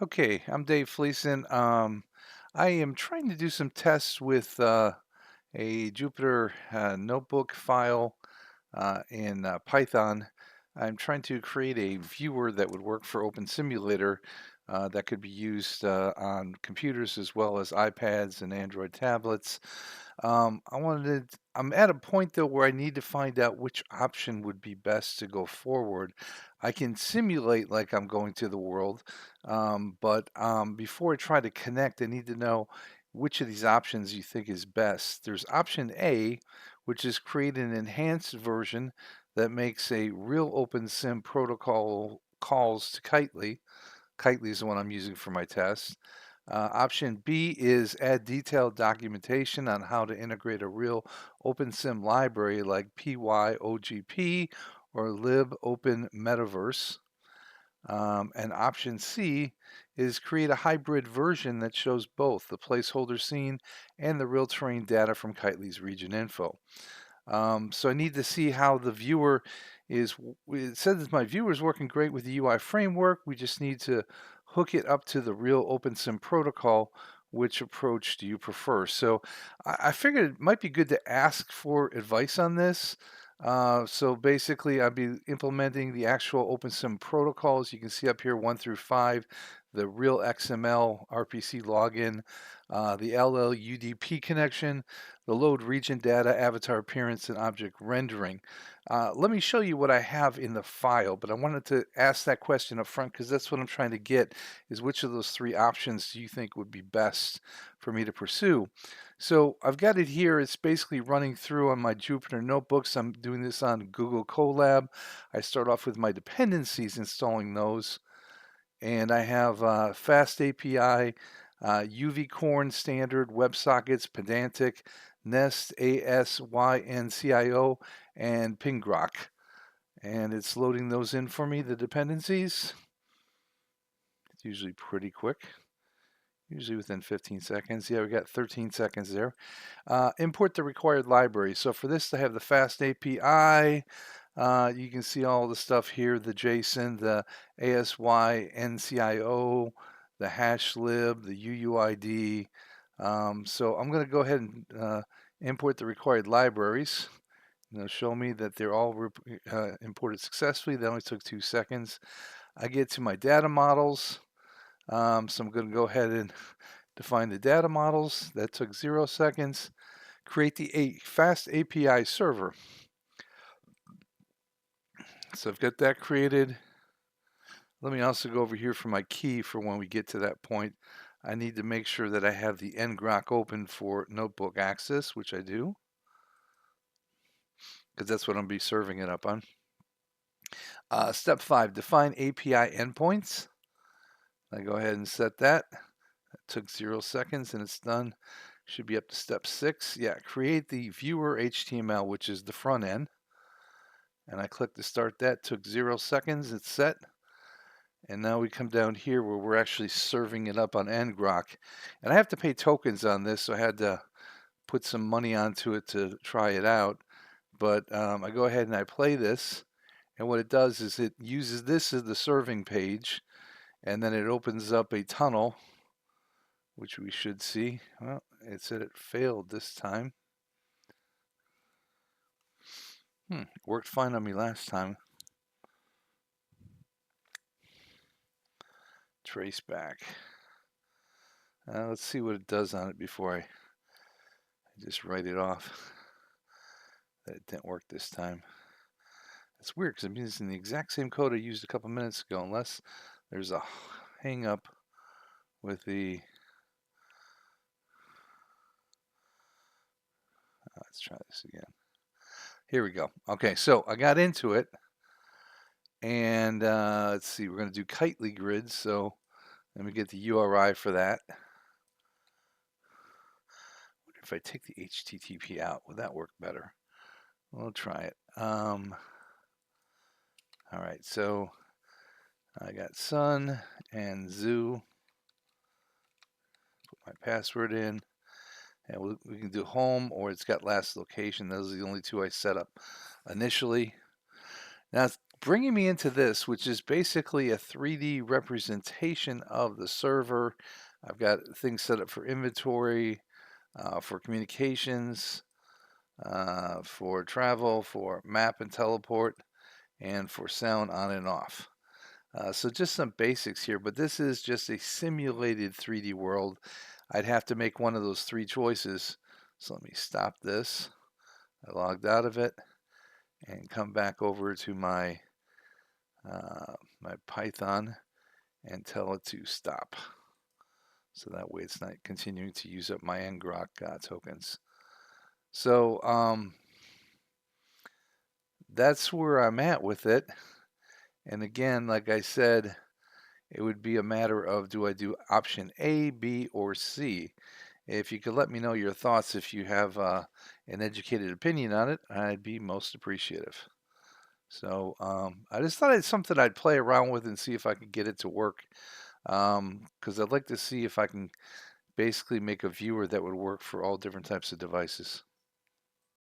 Okay, I'm Dave Fleeson. I am trying to do some tests with a Jupyter notebook file in Python. I'm trying to create a viewer that would work for Open Simulator that could be used on computers as well as iPads and Android tablets. I'm at a point though where I need to find out which option would be best to go forward. I can simulate like I'm going to the world, but before I try to connect, I need to know which of these options you think is best. There's option A, which is create an enhanced version that makes a real OpenSim protocol calls to Kitely. Kitely is the one I'm using for my test. Option B is add detailed documentation on how to integrate a real OpenSim library like pyogp or libopenmetaverse. And option C is create a hybrid version that shows both the placeholder scene and the real terrain data from Kitely's region info. So I need to see how the viewer is. It says that my viewer is working great with the UI framework. We just need to hook it up to the real OpenSim protocol. Which approach do you prefer? So I figured it might be good to ask for advice on this. So basically, I'll be implementing the actual OpenSim protocols. You can see up here 1 through 5, the real XML-RPC login, the LLUDP connection, the load region data, avatar appearance, and object rendering. Let me show you what I have in the file, but I wanted to ask that question up front because that's what I'm trying to get is which of those three options do you think would be best for me to pursue? So I've got it here. It's basically running through on my Jupyter notebooks. I'm doing this on Google Colab. I start off with my dependencies, installing those. And I have Fast API, UV Corn Standard, WebSockets, Pedantic, Nest, ASYNCIO, and Pingrok. And it's loading those in for me, the dependencies. It's usually pretty quick, usually within 15 seconds. Yeah, we got 13 seconds there. Import the required library. So for this, I have the Fast API. You can see all the stuff here, the JSON, the ASYNCIO, the hash lib, the UUID. So I'm going to go ahead and import the required libraries. It'll show me that they're all imported successfully. That only took 2 seconds. I get to my data models. So I'm going to go ahead and define the data models. That took 0 seconds. Create the Fast API server. So I've got that created. Let me also go over here for my key for when we get to that point. I need to make sure that I have the ngrok open for notebook access, which I do, because that's what I'm going to be serving it up on. Step 5, define API endpoints. I go ahead and set that. That took 0 seconds and it's done. Should be up to step 6. Yeah, create the viewer HTML, which is the front end. And I click to start that. Took 0 seconds. It's set. And now we come down here where we're actually serving it up on ngrok. And I have to pay tokens on this, so I had to put some money onto it to try it out. But I go ahead and I play this. And what it does is it uses this as the serving page. And then it opens up a tunnel, which we should see. Well, it said it failed this time. Worked fine on me last time. Trace back. Let's see what it does on it before I just write it off. That it didn't work this time. It's weird because I'm using the exact same code I used a couple minutes ago, unless there's a hang up with the. Let's try this again. Here we go. Okay, so I got into it, and let's see, we're going to do Kitely grids, so let me get the URI for that. I wonder if I take the HTTP out, would that work better? We'll try it. All right, so I got Sun and Zoo. Put my password in. And we can do home, or it's got last location. Those are the only two I set up initially. Now, bringing me into this, which is basically a 3D representation of the server. I've got things set up for inventory, for communications, for travel, for map and teleport, and for sound on and off. So just some basics here, but this is just a simulated 3D world. I'd have to make one of those three choices. So let me stop this. I logged out of it and come back over to my Python and tell it to stop. So that way it's not continuing to use up my ngrok tokens. So that's where I'm at with it. And again, like I said, it would be a matter of, do I do option A, B, or C? If you could let me know your thoughts, if you have an educated opinion on it, I'd be most appreciative. So I just thought it's something I'd play around with and see if I could get it to work. Because I'd like to see if I can basically make a viewer that would work for all different types of devices.